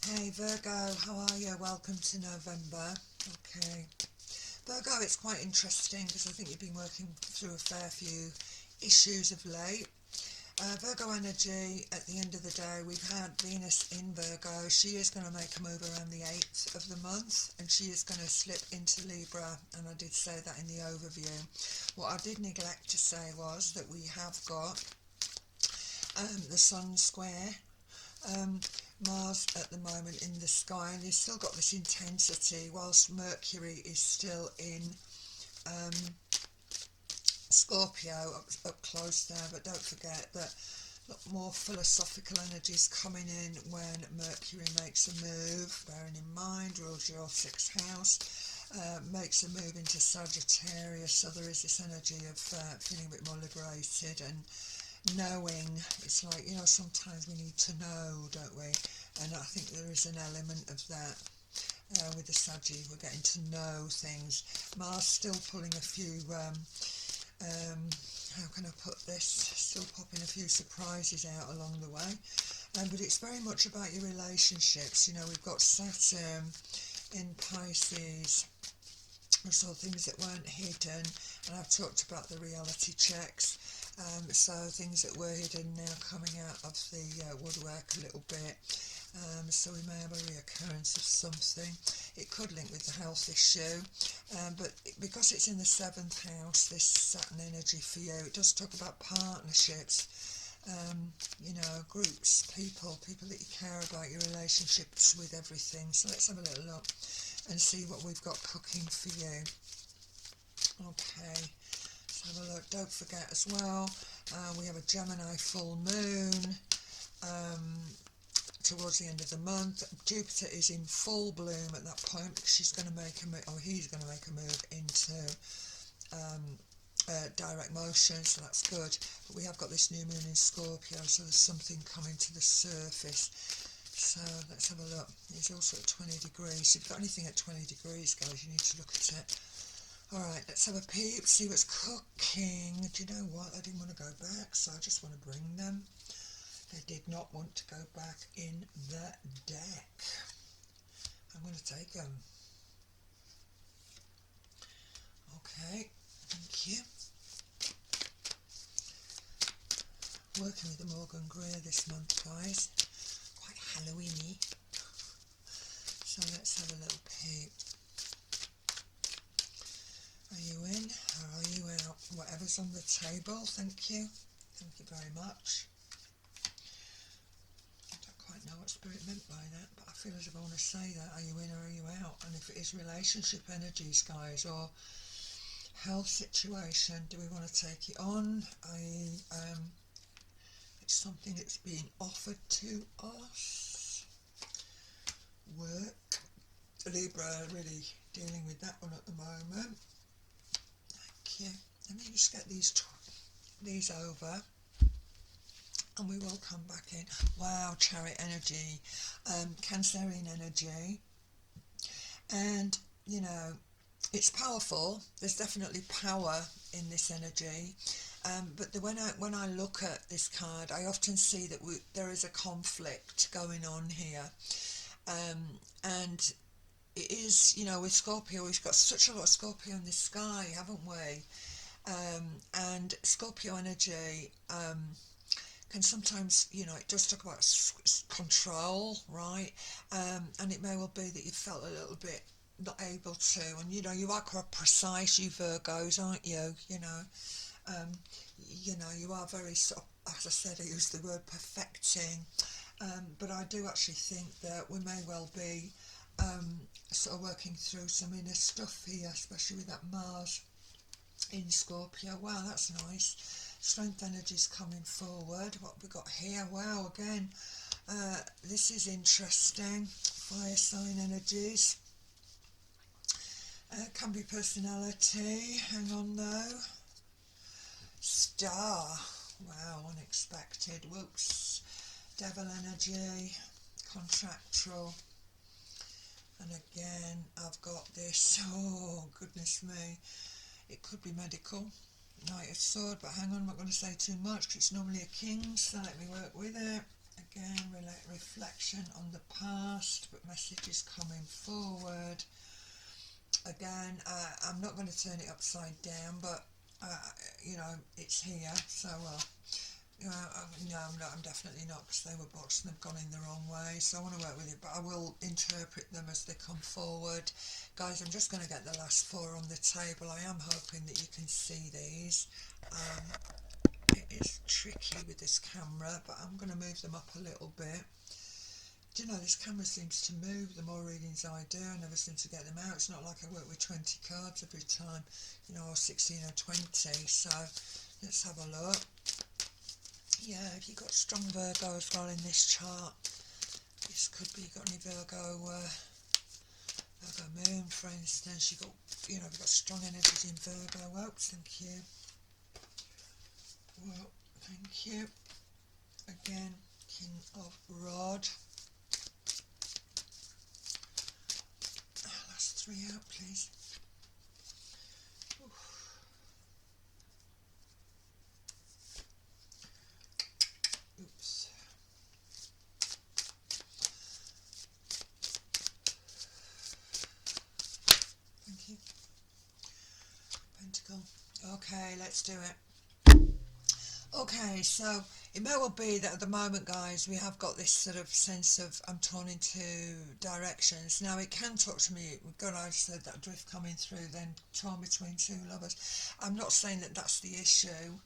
Hey Virgo, how are you? Welcome to November. Okay. Virgo, it's quite interesting because I think you've been working through a fair few issues of late. Virgo energy, at the end of the day, we've had Venus in Virgo. She is going to make a move around the 8th of the month and she is going to slip into Libra. And I did say that in the overview. What I did neglect to say was that we have got the Sun square um, Mars at the moment in the sky, and he's still got this intensity whilst Mercury is still in um, Scorpio up close there. But don't forget that a lot more philosophical energies coming in when Mercury makes a move, bearing in mind rules your 6th house, makes a move into Sagittarius, so there is this energy of feeling a bit more liberated and knowing. It's like, sometimes we need to know, don't we? And I think there is an element of that with the Saggy. We're getting to know things. Mars still pulling a few how can I put this, still popping a few surprises out along the way, but it's very much about your relationships. We've got Saturn in Pisces, so things that weren't hidden, and I've talked about the reality checks. So things that were hidden now coming out of the woodwork a little bit. So we may have a reoccurrence of something. It could link with the health issue, but because it's in the 7th house, this Saturn energy for you, it does talk about partnerships, groups, people that you care about, your relationships with everything. So let's have a little look and see what we've got cooking for you. Okay, let's have a look. Don't forget as well, we have a Gemini full moon towards the end of the month. Jupiter is in full bloom at that point because she's going to make a move, or he's going to make a move into direct motion, so that's good. But we have got this new moon in Scorpio, so there's something coming to the surface. So let's have a look. It's also at 20 degrees. So if you've got anything at 20 degrees, guys, you need to look at it. Alright, let's have a peep, see what's cooking. Do you know what? I didn't want to go back, so I just want to bring them. I did not want to go back in the deck. I'm going to take them. Okay, thank you. Working with the Morgan Greer this month, guys. Quite Halloween-y. So let's have a little peep. Are you in or are you out? Whatever's on the table, thank you. Thank you very much. I don't quite know what Spirit meant by that, but I feel as if I want to say that. Are you in or are you out? And if it is relationship energies, guys, or health situation, do we want to take it on? It's something that's being offered to us. Work. Libra are really dealing with that one at the moment. Thank you. Let me just get these over and we will come back in. Wow, Chariot energy, Cancerian energy, and it's powerful. There's definitely power in this energy, but when I look at this card, I often see that there is a conflict going on here, and it is, with Scorpio, we've got such a lot of Scorpio in the sky, haven't we? And Scorpio energy can sometimes, it does talk about control, right? And it may well be that you felt a little bit not able to, and you are quite precise, you Virgos, aren't you? You are very sort of, as I said, I use the word perfecting, but I do actually think that we may well be sort of working through some inner stuff here, especially with that Mars in Scorpio. Wow, that's nice. Strength energy's coming forward. What have we got here? Wow, again, this is interesting. Fire sign energies. Can be personality. Hang on though. Star. Wow, unexpected. Whoops. Devil energy. Contractual. And again, I've got this. Oh, goodness me. It could be medical. Knight of Sword, but hang on, I'm not going to say too much because it's normally a king, so let me work with it. Again, reflection on the past, but messages coming forward. Again, I'm not going to turn it upside down, but you know, it's here, so no, I'm definitely not, because they were boxed and they've gone in the wrong way, so I want to work with it, but I will interpret them as they come forward. Guys, I'm just going to get the last four on the table. I am hoping that you can see these. It is tricky with this camera, but I'm going to move them up a little bit. Do you know, this camera seems to move the more readings I do. I never seem to get them out. It's not like I work with 20 cards every time, you know, or 16 or 20. So let's have a look. Yeah, if you've got strong Virgo as well in this chart, this could be, got any Virgo moon, for instance. You've got, you know, we've got strong energies in Virgo. Well, thank you. Well, thank you. Again, King of Rod. Last three out, please. Oof. Oops. Thank you. Pentacle. Okay, let's do it. Okay, so it may well be that at the moment, guys, we have got this sort of sense of I'm torn into directions. Now, it can talk to me, God, I said that drift coming through, then torn between two lovers. I'm not saying that that's the issue.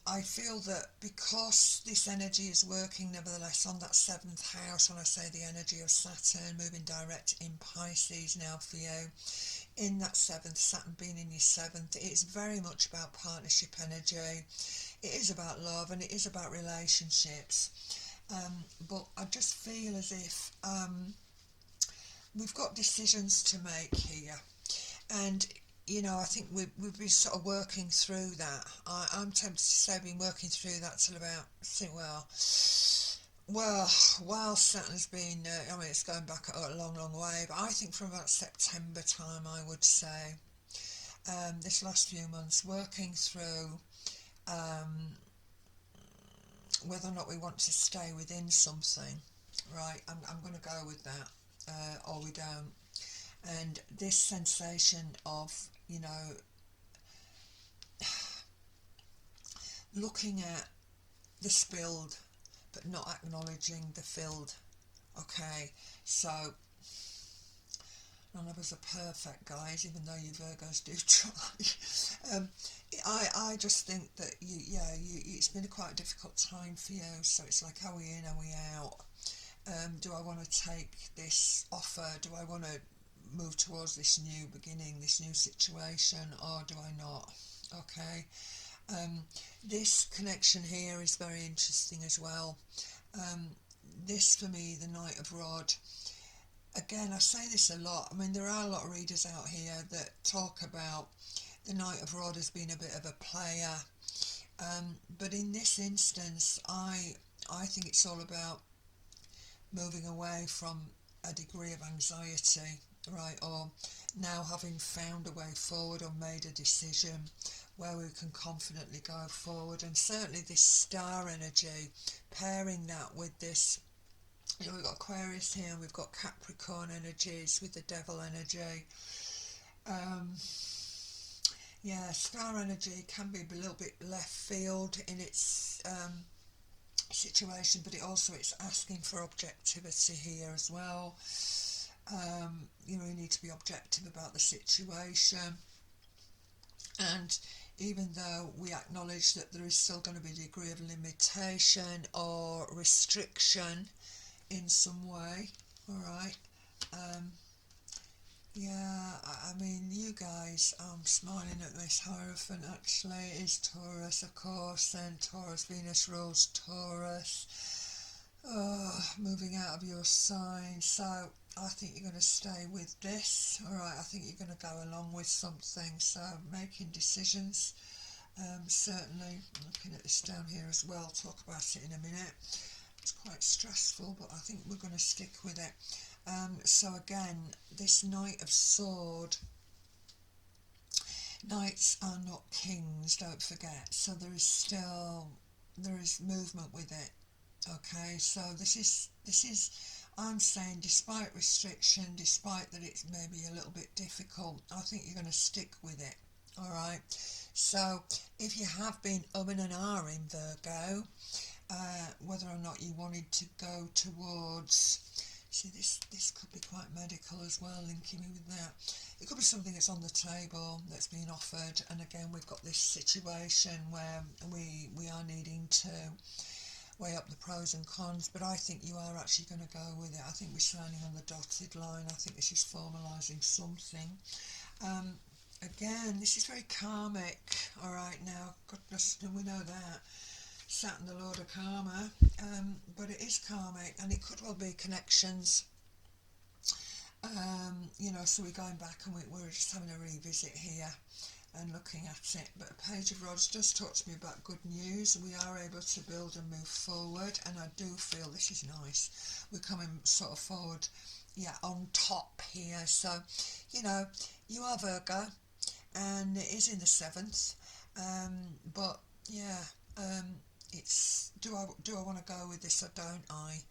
I feel that because this energy is working, nevertheless, on that 7th house, when I say the energy of Saturn moving direct in Pisces now for you, in that 7th, Saturn being in your 7th, it's very much about partnership energy. It is about love and it is about relationships. But I just feel as if we've got decisions to make here. And, you know, I think we've been sort of working through that. I'm tempted to say I've been working through that till about, while Saturn's been, I mean, it's going back a long, long way, but I think from about September time, I would say, this last few months, working through whether or not we want to stay within something, right? I'm going to go with that, or we don't. And this sensation of, you know, looking at the spilled, but not acknowledging the filled. Okay, so none of us are perfect, guys, even though you Virgos do try. I just think that it's been a quite difficult time for you. So it's like, are we in? Are we out? Do I want to take this offer? Do I want to move towards this new beginning, this new situation, or do I not? Okay. This connection here is very interesting as well. This for me, the Knight of Rod. Again, I say this a lot. I mean, there are a lot of readers out here that talk about the Knight of Rod as being a bit of a player. But in this instance, I think it's all about moving away from a degree of anxiety, right? Or now having found a way forward or made a decision where we can confidently go forward. And certainly this star energy, pairing that with this, you know, we've got Aquarius here and we've got Capricorn energies with the Devil energy. Yeah, star energy can be a little bit left field in its situation, but it also, it's asking for objectivity here as well. You know, you need to be objective about the situation. And even though we acknowledge that there is still going to be a degree of limitation or restriction in some way, all right. Yeah, I mean, you guys, I'm smiling at this Hierophant, actually. It is Taurus, of course, and Taurus, Venus rules Taurus. Oh, moving out of your sign. So I think you're going to stay with this. All right, I think you're going to go along with something. So making decisions, certainly. I'm looking at this down here as well. I'll talk about it in a minute. It's quite stressful, but I think we're going to stick with it. So again, this Knight of Sword, knights are not kings, don't forget, so there is movement with it. Okay, so this is I'm saying despite restriction, despite that it's maybe a little bit difficult, I think you're going to stick with it. All right. So if you have been umming and ahhing, Virgo, whether or not you wanted to go towards, see, this could be quite medical as well, linking me with that. It could be something that's on the table that's being offered, and again we've got this situation where we are needing to weigh up the pros and cons, but I think you are actually going to go with it. I think we're signing on the dotted line. I think this is formalising something. Um, Again, this is very karmic. All right, now, goodness, we know that. Saturn, the Lord of Karma, but it is karmic, and it could well be connections. So we're going back and we're just having a revisit here and looking at it. But a Page of Rods does talk to me about good news. We are able to build and move forward, and I do feel this is nice. We're coming sort of forward, on top here. So, you are Virgo, and it is in the 7th. But yeah, it's do I want to go with this or don't I?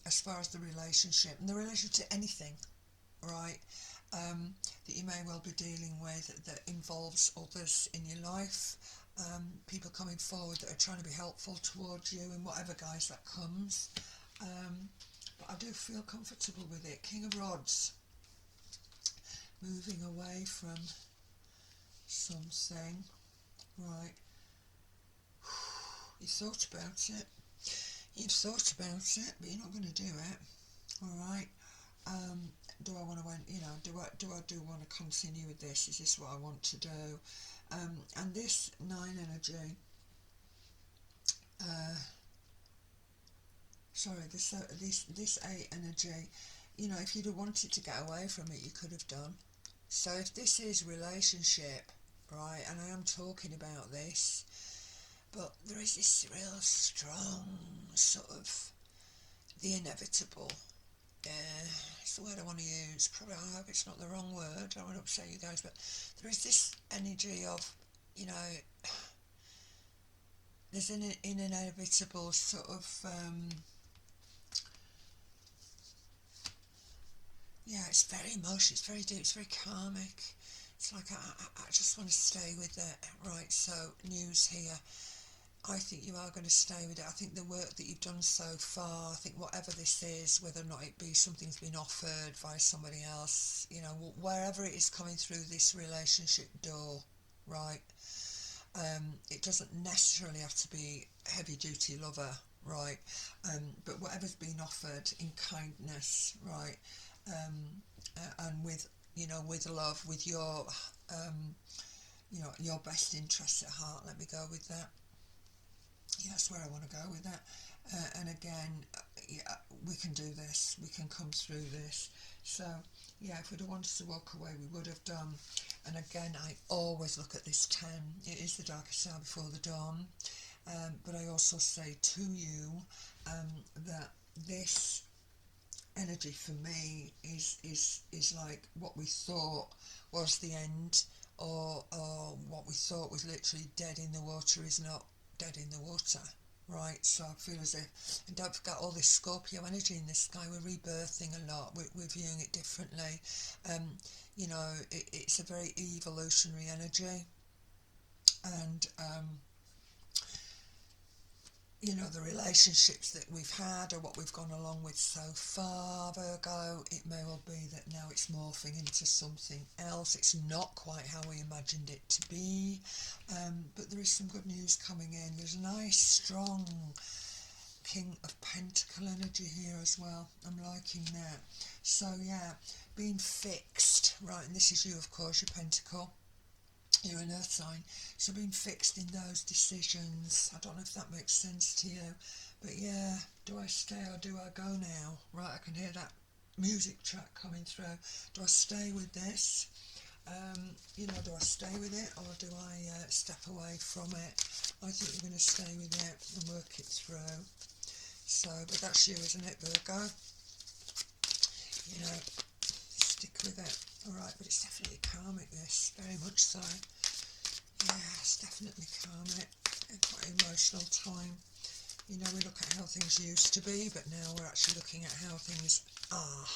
As far as the relationship and the relationship to anything, right? That you may well be dealing with that involves others in your life, people coming forward that are trying to be helpful towards you in whatever guise that comes. But I do feel comfortable with it. King of Rods, moving away from something, right? You thought about it. You've thought about it, but you're not going to do it. All right. Do I want to win? Do I want to continue with this? Is this what I want to do? And this 9 energy. This 8 energy. If you'd have wanted to get away from it, you could have done. So if this is relationship, right, and I am talking about this, but there is this real strong sort of the inevitable. It's the word I want to use. Probably, I hope it's not the wrong word. I don't want to upset you guys, but there is this energy of, there's an inevitable sort of, it's very emotional, it's very deep, it's very karmic. It's like I just want to stay with it. Right, so news here. I think you are going to stay with it. I think the work that you've done so far, I think whatever this is, whether or not it be something's been offered by somebody else, wherever it is coming through this relationship door, right? It doesn't necessarily have to be heavy duty lover, right? But whatever's been offered in kindness, right? And with love, with your, your best interests at heart. Let me go with that. That's where I want to go with that. And again, we can do this. We can come through this. So, if we'd have wanted to walk away, we would have done. And again, I always look at this 10. It is the darkest hour before the dawn. But I also say to you that this energy for me is like what we thought was the end, or what we thought was literally dead in the water is not dead in the water, right? So I feel as if, and don't forget all this Scorpio energy in the sky, we're rebirthing a lot, we're viewing it differently. It's a very evolutionary energy, and the relationships that we've had or what we've gone along with so far, Virgo, it may well be that now it's morphing into something else. It's not quite how we imagined it to be, but there is some good news coming in. There's a nice, strong King of Pentacle energy here as well. I'm liking that. So, being fixed, right, and this is you, of course, your Pentacle. You're an earth sign, so being fixed in those decisions. I don't know if that makes sense to you, but do I stay or do I go now? Right, I can hear that music track coming through. Do I stay with this? Do I stay with it or do I step away from it? I think you're going to stay with it and work it through. So, but that's you, isn't it, Virgo? Stick with it. Alright, but it's definitely karmic, this, very much so. It's definitely karmic. Quite an emotional time. You know, we look at how things used to be, but now we're actually looking at how things are.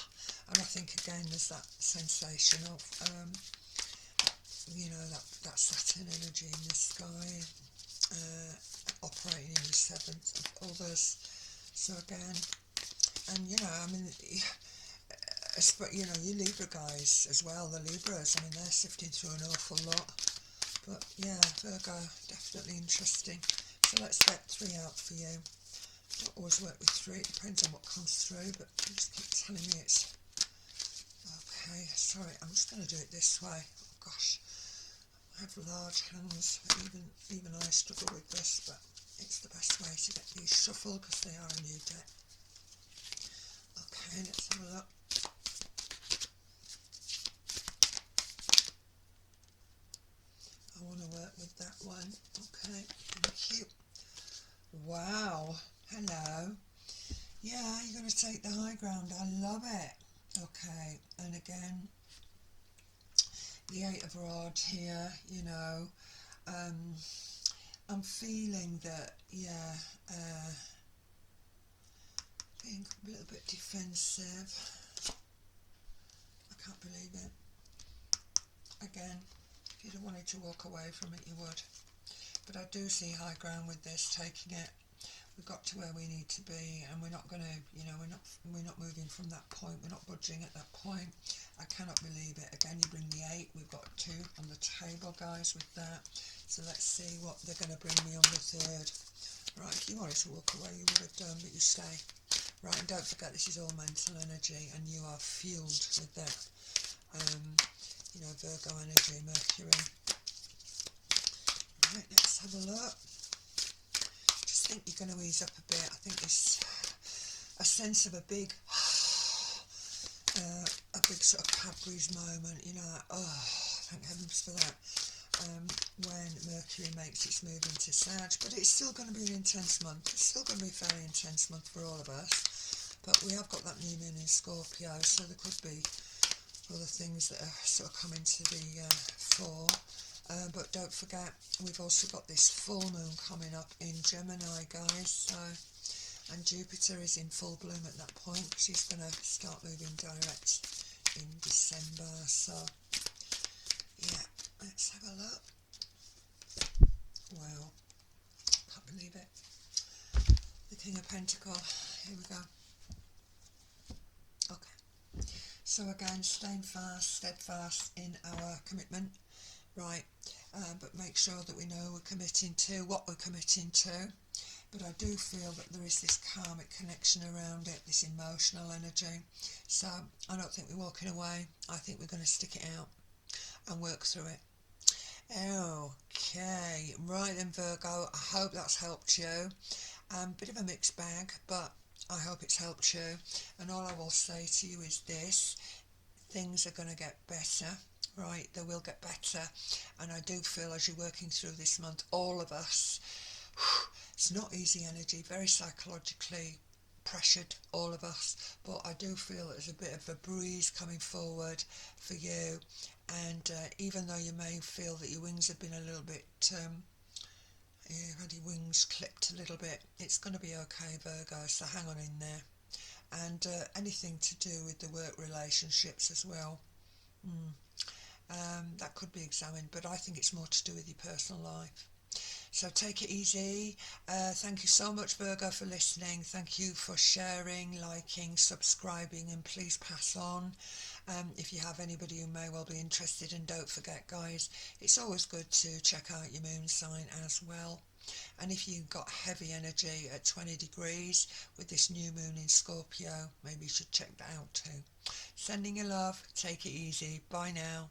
And I think again there's that sensation of, you know, that Saturn energy in the sky, operating in the seventh of others. So again, and you know, I mean, you know, you Libra guys as well, the Libras, I mean, they're sifting through an awful lot. But yeah, Virgo, definitely interesting. So let's get 3 out for you. Don't always work with 3, it depends on what comes through, but you just keep telling me it's okay. Sorry, I'm just going to do it this way. Oh gosh, I have large hands. Even I struggle with this, but it's the best way to get these shuffled because they are a new deck. Okay, let's have a look. I want to work with that one. Okay, thank you. Wow, hello. Yeah, you're going to take the high ground. I love it. Okay, and again, the 8 of rods here, you know. I'm feeling that, yeah, being a little bit defensive. I can't believe it. Again, if you'd have wanted to walk away from it, you would. But I do see high ground with this, taking it. We've got to where we need to be, and we're not going to, you know, we're not moving from that point. We're not budging at that point. I cannot believe it. Again, you bring the 8. We've got 2 on the table, guys, with that. So let's see what they're going to bring me on the 3rd. Right, if you wanted to walk away, you would have done, but you stay. Right, and don't forget, this is all mental energy, and you are fueled with that, you know, Virgo energy, Mercury. Right, let's have a look. I think you're going to ease up a bit. I think there's a sense of a big sort of Cadbury's moment, you know, like, oh, thank heavens for that, when Mercury makes its move into Sag. But it's still going to be an intense month. It's still going to be a very intense month for all of us. But we have got that new moon in Scorpio, so there could be other things that are sort of coming to the fore. But don't forget, we've also got this full moon coming up in Gemini, guys. So, and Jupiter is in full bloom at that point because he's going to start moving direct in December. So, yeah, let's have a look. Wow, can't believe it. The King of Pentacles. Here we go. Okay. So again, staying fast, steadfast in our commitment. Right, but make sure that we know we're committing to what we're committing to. But I do feel that there is this karmic connection around it, this emotional energy. So I don't think we're walking away. I think we're going to stick it out and work through it. Okay, right then, Virgo, I hope that's helped you. Bit of a mixed bag, but I hope it's helped you. And all I will say to you is this: things are going to get better. Right, they will get better, and I do feel as you're working through this month, all of us, it's not easy energy, very psychologically pressured, all of us, but I do feel there's a bit of a breeze coming forward for you, and even though you may feel that your wings have been a little bit, you've had your wings clipped a little bit, it's going to be okay, Virgo, so hang on in there. And anything to do with the work relationships as well. That could be examined, but I think it's more to do with your personal life. So take it easy. Thank you so much, Virgo, for listening. Thank you for sharing, liking, subscribing, and please pass on if you have anybody who may well be interested. And don't forget, guys, it's always good to check out your moon sign as well. And if you've got heavy energy at 20 degrees with this new moon in Scorpio, maybe you should check that out too. Sending you love. Take it easy. Bye now.